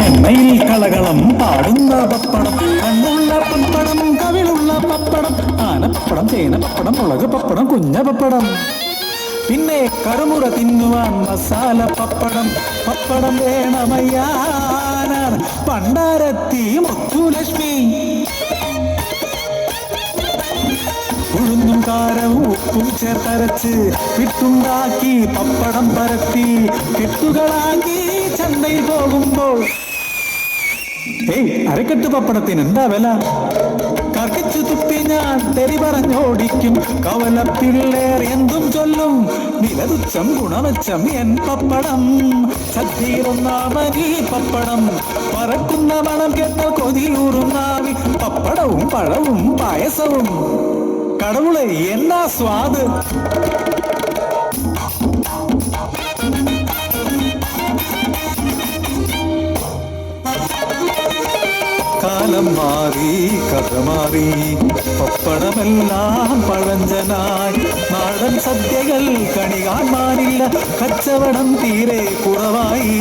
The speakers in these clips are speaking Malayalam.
എണ്ണയിൽ കളകളം പാടുന്ന പപ്പടം, കണ്ണുള്ള പപ്പടം, കവിളുള്ള പപ്പടം, ആനപ്പപ്പടം, ചേനപ്പപ്പടം, മുളക് പപ്പടം, കുഞ്ഞ പപ്പടം. പിന്നെ കറുമുറ തിന്നുവാൻ മസാല പപ്പടം. പപ്പടം വേണമയ്യാനാണ് പണ്ടാരത്തി മുത്തുലക്ഷ്മി. ഉഴുന്നും കാരവും ഉപ്പും ചേർത്തരച്ച് വിട്ടുണ്ടാക്കി പപ്പടം പരത്തി കെട്ടുകളാക്കി ചന്തയിൽ പോകുമ്പോൾ അരക്കെട്ട് പപ്പടത്തിന് എന്താ വില? കർക്കിച്ചു തുപ്പി ഞാൻ തെറി പറഞ്ഞോടിക്കും. കവലപ്പിള്ളേർ എന്തും ചൊല്ലും, വില തുച്ഛം ഗുണവച്ചം എൻ പപ്പടം. സദ്യയിലൊന്നാമനീ പപ്പടം, പറക്കുന്ന മണം കേട്ട കൊതിയൂറും നാവി. പപ്പടവും പഴവും പായസവും, കടവുളെ എന്നാ സ്വാദ്. കാലം മാറി കഥ മാറി, പപ്പടമെല്ലാം പഴഞ്ചനായി. നാടൻ സദ്യകൾ കണി കാണാനില്ല, കച്ചവടം തീരെ കുറവായി.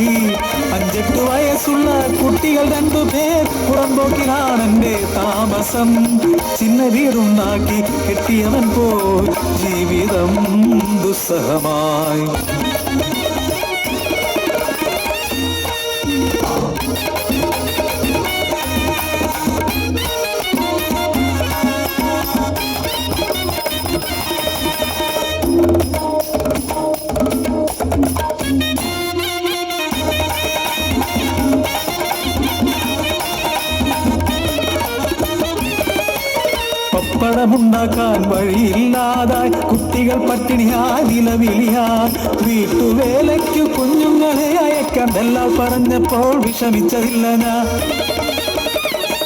5-8 വയസ്സുള്ള കുട്ടികൾ 2 പേർ പുറമ്പോക്കിലാണെന്റെ താമസം. ചിന്ന വീടുണ്ടാക്കി കെട്ടിയവൻ പോയി, ജീവിതം ദുസ്സഹമായി. പപ്പടമുണ്ടാക്കാൻ വഴിയില്ലാതായി, കുട്ടികൾ പട്ടിണിയായി നിലവിളിയായി. വീട്ടുവേലയ്ക്കു കുഞ്ഞുങ്ങളെ അയക്കാൻ എല്ലാം പറഞ്ഞപ്പോൾ വിഷമിച്ചതില്ല ഞാൻ.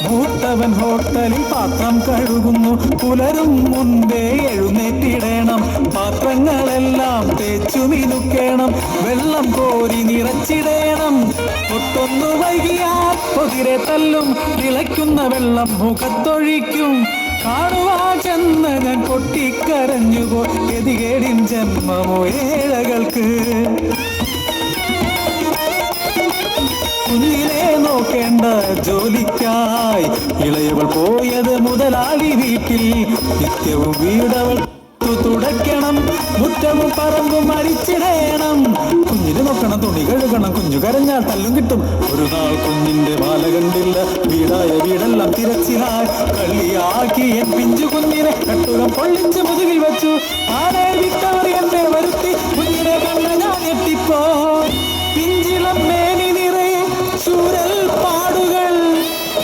മൂത്തവൻ ഹോട്ടലിൽ പാത്രം കഴുകുന്നു, പുലരും മുൻപേ എഴുന്നേറ്റിടണം. പാത്രങ്ങളെല്ലാം തേച്ചു മിനുക്കണം, വെള്ളം കോരി നിറച്ചിടണം. ഒട്ടൊന്നു വൈകിയാൽ പൊതിരെ തല്ലും, തിളയ്ക്കുന്ന വെള്ളം മുഖത്തൊഴിക്കും. കാണുവാ ചെന്ന് ഞാൻ പൊട്ടിക്കരഞ്ഞുപോ, ഗതികേടിൻ ജന്മമോ ഏഴകൾക്ക്. കുഞ്ഞിനെ നോക്കേണ്ട ജോലിക്കായി ഇളയവൾ പോയത് മുതലാളി വീട്ടിൽ. നിത്യവും വീടവൾ തുടയ്ക്കണം, മുറ്റവും പറമ്പും അടിച്ചിടണം. കുഞ്ഞിനെ നോക്കണം, തുണി കഴുകണം, കുഞ്ഞു കരഞ്ഞാൽ തല്ലും കിട്ടും. ഒരു നാൾ കുഞ്ഞിന്റെ മാല കണ്ടില്ല, വീടായ വീടെല്ലാം തിരച്ചിലായി. കള്ളിയാക്കി എൻ പിഞ്ചു കുഞ്ഞിനെ കട്ടുകം പൊള്ളിച്ച് മുതുകിൽ വെച്ചു. ആരെ വിട്ടവർ എന്നെ വരുത്തി, കുഞ്ഞിനെ കണ്ട ഞാൻ എത്തിപ്പോ. പിഞ്ചിളം മേനി നിറയെ ചൂരൽ പാടുകൾ,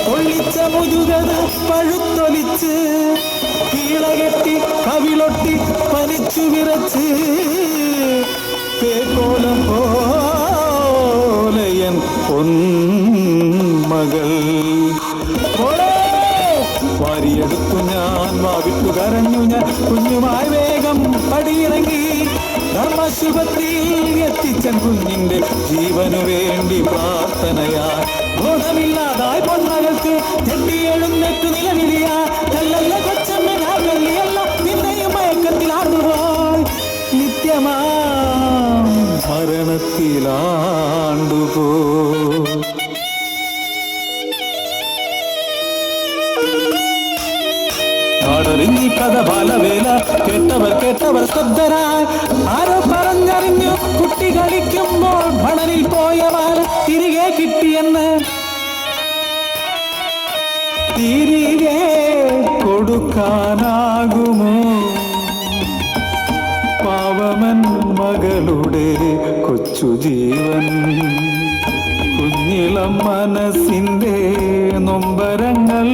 പൊള്ളിച്ച മുതുകത് പഴുത്തൊലിച്ച്. കീളകെട്ടി കവിളൊട്ടി പനിച്ചു വിറച്ച്, പേക്കോലം പോലെയൻ പൊന്മകൾ. വാരിയെടുത്തു ഞാൻ, വാവിട്ടു കരഞ്ഞു ഞാൻ. കുഞ്ഞുമായി വേഗം പടിയിറങ്ങി, ധർമ്മശുഭത്തിൽ എത്തിച്ചൻ കുഞ്ഞിന്റെ ജീവനു വേണ്ടി പ്രാർത്ഥനയായി. ബോധമില്ലാതായി പൊന്മകൾക്ക് ഞെട്ടി എഴുന്നേറ്റു നിലവിളിയാ. കല്ലല്ല കൊച്ചമ്മ ഞാൻ വെള്ളിയല്ല, നിന്നെയും മയക്കത്തിലാണ്ടുപോയി. നിത്യമാ മരണത്തിലാണ്ടുപോയി. നാടറിഞ്ഞി കഥ ബാലവേല, കേട്ടവർ ശ്രദ്ധരായി. ആരോ പറഞ്ഞറിഞ്ഞു, കുട്ടി കളിക്കുമ്പോൾ ഭണനിൽ പോയവർ തിരികെ കിട്ടിയെന്ന്. തിരികെ കൊടുക്കാനാകുമോ പാവമൻ മകളുടെ കൊച്ചു ജീവൻ? കുഞ്ഞിളം മനസ്സിന്റെ നൊമ്പരങ്ങൾ